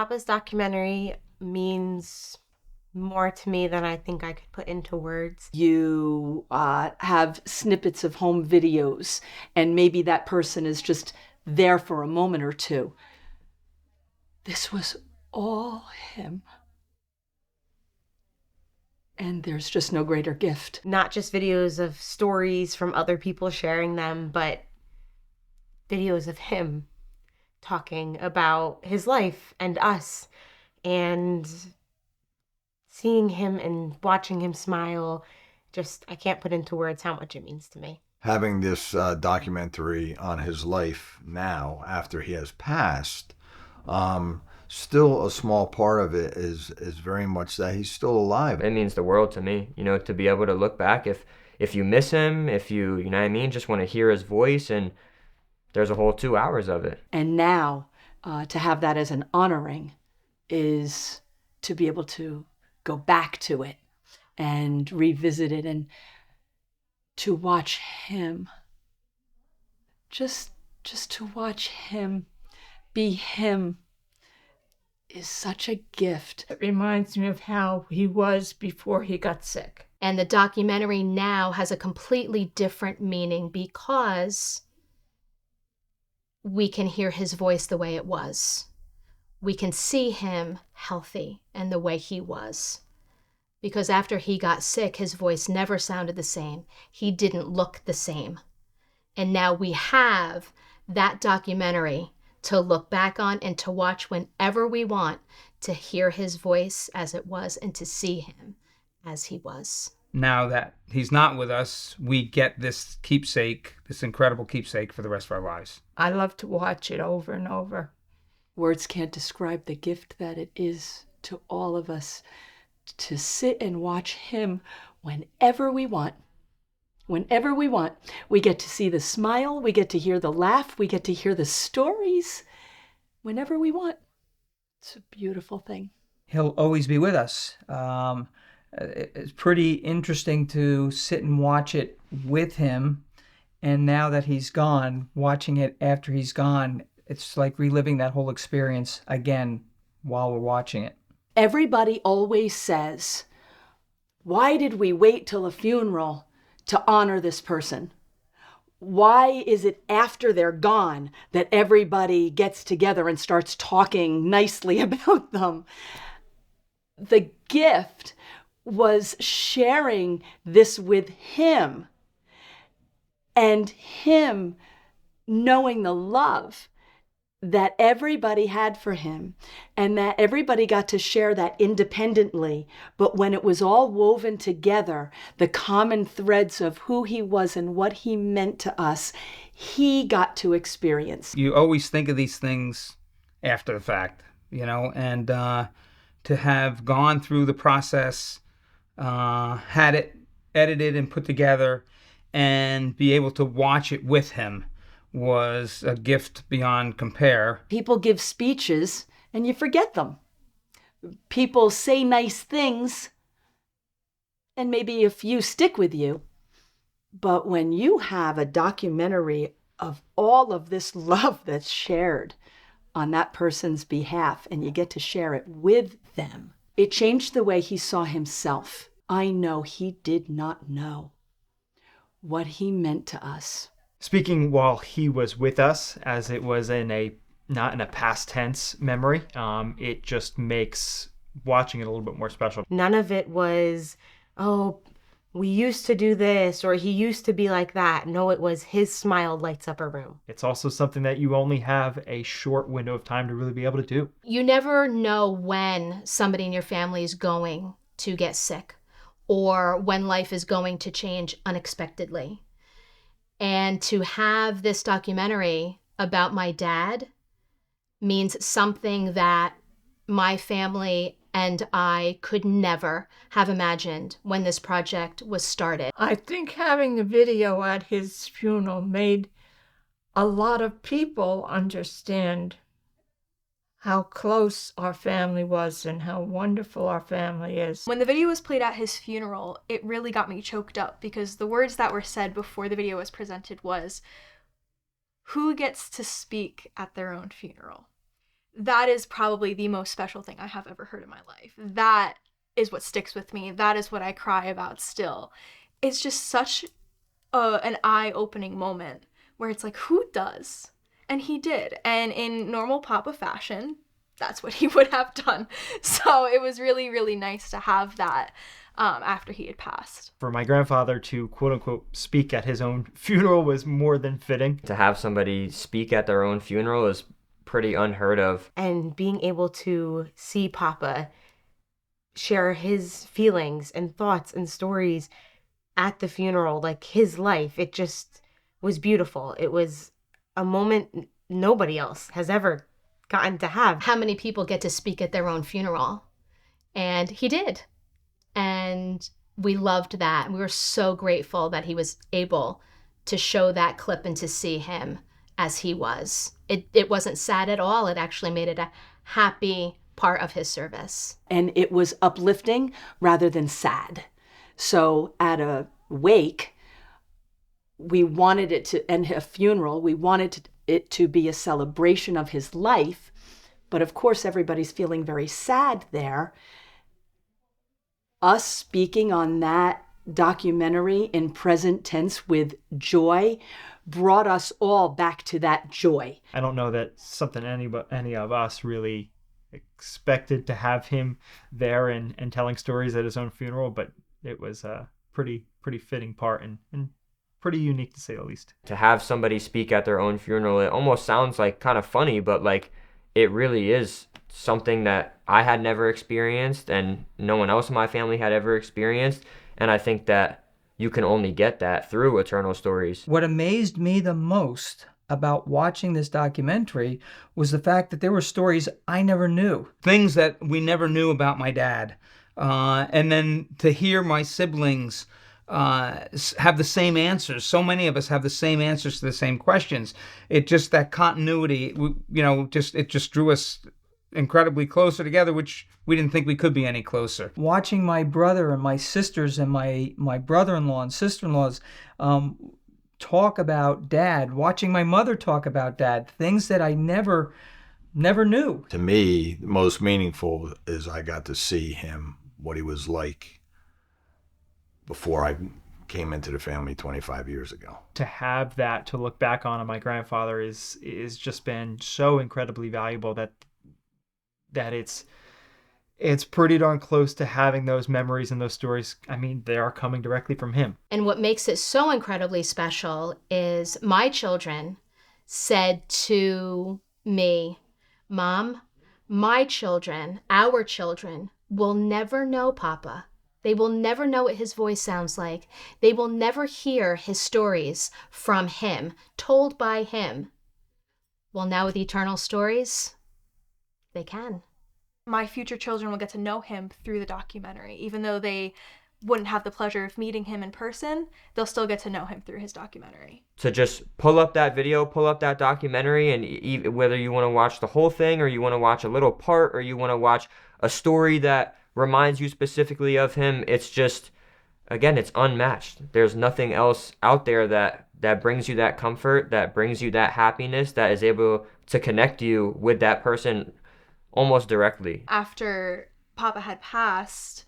Papa's documentary means more to me than I think I could put into words. You have snippets of home videos, and maybe that person is just there for a moment or two. This was all him. And there's just no greater gift. Not just videos of stories from other people sharing them, but videos of him talking about his life and us, and seeing him and watching him smile. Just, I can't put into words how much it means to me. Having this documentary on his life now, after he has passed, still a small part of it is very much that he's still alive. It means the world to me, to be able to look back. If you miss him, if you know what I mean, just want to hear his voice, and there's a whole 2 hours of it. And now, to have that as an honoring is to be able to go back to it and revisit it and to watch him. Just to watch him be him is such a gift. It reminds me of how he was before he got sick. And the documentary now has a completely different meaning because we can hear his voice the way it was. We can see him healthy and the way he was. Because after he got sick, his voice never sounded the same. He didn't look the same. And now we have that documentary to look back on and to watch whenever we want, to hear his voice as it was and to see him as he was. Now that he's not with us, we get this keepsake, this incredible keepsake for the rest of our lives. I love to watch it over and over. Words can't describe the gift that it is to all of us to sit and watch him whenever we want. Whenever we want. We get to see the smile, we get to hear the laugh, we get to hear the stories whenever we want. It's a beautiful thing. He'll always be with us. It's pretty interesting to sit and watch it with him. And now that he's gone, watching it after he's gone, it's like reliving that whole experience again while we're watching it. Everybody always says, why did we wait till a funeral to honor this person? Why is it after they're gone that everybody gets together and starts talking nicely about them? The gift was sharing this with him and him knowing the love that everybody had for him, and that everybody got to share that independently. But when it was all woven together, the common threads of who he was and what he meant to us, he got to experience. You always think of these things after the fact, and to have gone through the process, had it edited and put together, and be able to watch it with him was a gift beyond compare. People give speeches and you forget them. People say nice things and maybe a few stick with you. But when you have a documentary of all of this love that's shared on that person's behalf and you get to share it with them, it changed the way he saw himself. I know he did not know what he meant to us. Speaking while he was with us, as it was not in a past tense memory, it just makes watching it a little bit more special. None of it was, oh, we used to do this or he used to be like that. No, it was his smile lights up a room. It's also something that you only have a short window of time to really be able to do. You never know when somebody in your family is going to get sick or when life is going to change unexpectedly. And to have this documentary about my dad means something that my family and I could never have imagined when this project was started. I think having the video at his funeral made a lot of people understand how close our family was and how wonderful our family is. When the video was played at his funeral, it really got me choked up because the words that were said before the video was presented was, who gets to speak at their own funeral? that is probably the most special thing I have ever heard in my life. That is what sticks with me. That is what I cry about still. It's just such an eye-opening moment where it's like, who does? And he did. And in normal Papa fashion, that's what he would have done. So it was really, really nice to have that after he had passed. For my grandfather to quote unquote speak at his own funeral was more than fitting. To have somebody speak at their own funeral is pretty unheard of. And being able to see Papa share his feelings and thoughts and stories at the funeral, like his life, it just was beautiful. It was a moment nobody else has ever gotten to have. How many people get to speak at their own funeral? And he did. And we loved that. We were so grateful that he was able to show that clip and to see him as he was. It wasn't sad at all. It actually made it a happy part of his service. And it was uplifting rather than sad. So at a wake, we wanted it to, and a funeral, we wanted it to be a celebration of his life. But of course, everybody's feeling very sad there. Us speaking on that documentary in present tense with joy brought us all back to that joy. I don't know that something any of us really expected to have him there and telling stories at his own funeral, but it was a pretty fitting part and pretty unique to say the least. To have somebody speak at their own funeral, it almost sounds like kind of funny, but like it really is something that I had never experienced and no one else in my family had ever experienced. And I think that you can only get that through Eternal Stories. What amazed me the most about watching this documentary was the fact that there were stories I never knew. Things that we never knew about my dad. And then to hear my siblings have the same answers. So many of us have the same answers to the same questions. It just, that continuity, it just drew us incredibly closer together, which we didn't think we could be any closer. Watching my brother and my sisters and my brother-in-law and sister-in-laws talk about Dad, watching my mother talk about Dad, things that I never knew. To me, the most meaningful is I got to see him, what he was like before I came into the family 25 years ago. To have that to look back on my grandfather is just been so incredibly valuable that it's pretty darn close to having those memories and those stories. I mean, they are coming directly from him. And what makes it so incredibly special is my children said to me, Mom, my children, our children, will never know Papa. They will never know what his voice sounds like. They will never hear his stories from him, told by him. Well, now with Eternal Stories, they can. My future children will get to know him through the documentary. Even though they wouldn't have the pleasure of meeting him in person, they'll still get to know him through his documentary. So just pull up that video, pull up that documentary, and whether you want to watch the whole thing or you want to watch a little part or you want to watch a story that reminds you specifically of him, it's just, again, it's unmatched. There's nothing else out there that brings you that comfort, that brings you that happiness, that is able to connect you with that person almost directly. After Papa had passed,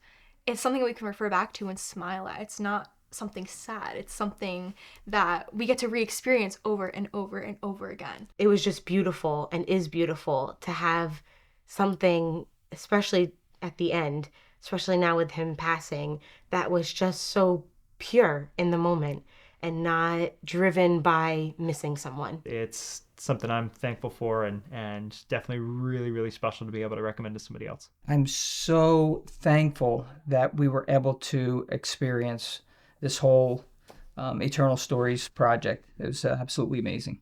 it's something we can refer back to and smile at. It's not something sad. It's something that we get to re-experience over and over and over again. It was just beautiful and is beautiful to have something, especially at the end, especially now with him passing, that was just so pure in the moment and not driven by missing someone. It's something I'm thankful for and definitely really, really special to be able to recommend to somebody else. I'm so thankful that we were able to experience this whole Eternal Stories project. It was absolutely amazing.